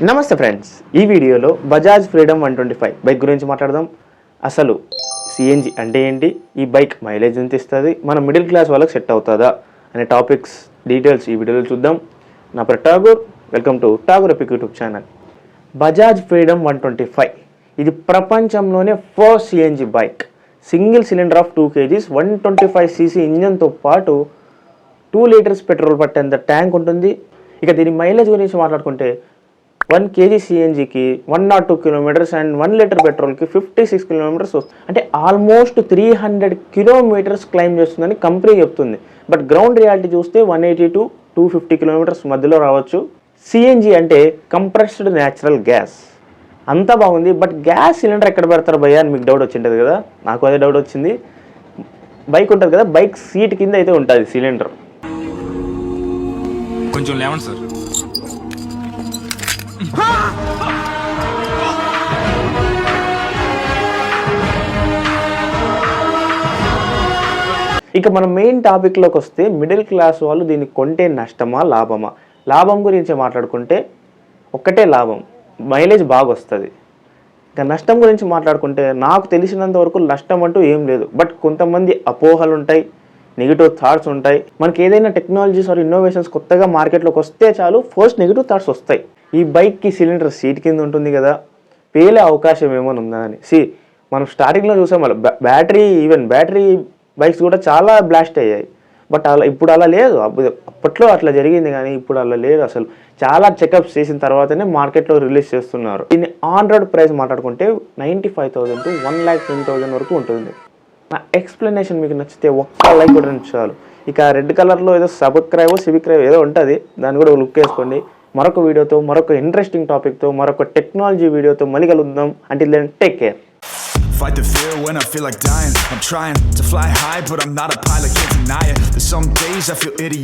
నమస్తే ఫ్రెండ్స్, ఈ వీడియోలో బజాజ్ ఫ్రీడమ్ 125 బైక్ గురించి మాట్లాడదాం. అసలు సిఎన్జి అంటే ఏంటి, ఈ బైక్ మైలేజ్ ఎంత ఇస్తుంది, మన మిడిల్ క్లాస్ వాళ్ళకి సెట్ అవుతుందా అనే టాపిక్స్ డీటెయిల్స్ ఈ వీడియోలో చూద్దాం. నా పేరు Tagore, welcome to Tagore epic YouTube channel. Bajaj Freedom 125 ఇది ప్రపంచంలోనే first CNG bike. Single cylinder of 2 kgs 125cc ఇంజన్తో పాటు 2 లీటర్స్ పెట్రోల్ పట్టేంత ట్యాంక్ ఉంటుంది. ఇక దీని మైలేజ్ గురించి మాట్లాడుకుంటే 1 kg సిఎన్జికి 102 కిలోమీటర్స్ అండ్ 1 లీటర్ పెట్రోల్కి 56 కిలోమీటర్స్ వస్తుంది. అంటే ఆల్మోస్ట్ 300 కిలోమీటర్స్ క్లైమ్ చేస్తుందని కంపెనీ చెప్తుంది. బట్ గ్రౌండ్ రియాలిటీ చూస్తే 180 to 250 కిలోమీటర్స్ మధ్యలో రావచ్చు. సిఎన్జి అంటే కంప్రెస్డ్ న్యాచురల్ గ్యాస్. అంతా బాగుంది, బట్ గ్యాస్ సిలిండర్ ఎక్కడ పెడతారు భయ్యా అని మీకు డౌట్ వచ్చింటుంది కదా. నాకు అదే డౌట్ వచ్చింది. బైక్ ఉంటుంది కదా, బైక్ సీట్ కింద అయితే ఉంటుంది సిలిండర్. కొంచెం లేవండి సార్. ఇక మన మెయిన్ టాపిక్లోకి వస్తే మిడిల్ క్లాస్ వాళ్ళు దీన్ని కొంటే నష్టమా లాభమా? లాభం గురించి మాట్లాడుకుంటే ఒక్కటే లాభం, మైలేజ్ బాగా వస్తుంది. ఇక నష్టం గురించి మాట్లాడుకుంటే నాకు తెలిసినంత వరకు నష్టం అంటూ ఏం లేదు. బట్ కొంతమంది అపోహలు ఉంటాయి, నెగిటివ్ థాట్స్ ఉంటాయి. మనకి ఏదైనా టెక్నాలజీస్ ఆర్ ఇన్నోవేషన్స్ కొత్తగా మార్కెట్లోకి వస్తే చాలు ఫస్ట్ నెగిటివ్ థాట్స్ వస్తాయి. ఈ బైక్కి సిలిండర్ సీట్ కింద ఉంటుంది కదా, పేలే అవకాశం ఏమైనా ఉందా అని. మనం స్టార్టింగ్లో చూసాం వాళ్ళు బ్యాటరీ బైక్స్ కూడా చాలా బ్లాస్ట్ అయ్యాయి. బట్ ఇప్పుడు అలా లేదు. అప్పట్లో అట్లా జరిగింది కానీ ఇప్పుడు అలా లేదు. అసలు చాలా చెకప్స్ చేసిన తర్వాతనే మార్కెట్లో రిలీజ్ చేస్తున్నారు. దీన్ని ఆన్ రోడ్ ప్రైస్ మాట్లాడుకుంటే 95,000 to 1,10,000 వరకు ఉంటుంది. నా ఎక్స్ప్లెనేషన్ మీకు నచ్చితే ఒక్క లైక్ కూడా చాలు. ఇక రెడ్ కలర్లో ఏదో సివిక్ డ్రైవ్ ఏదో ఉంటుంది, దాన్ని కూడా లుక్ వేసుకోండి. మరొక వీడియోతో, మరొక ఇంట్రెస్టింగ్ టాపిక్తో, మరొక టెక్నాలజీ వీడియోతో మళ్ళీ కలుద్దాం. Until then take care. Fight the fear when I feel like dying. I'm trying to fly high, but I'm not a pilot, can't deny it. There's some days I feel idiotic.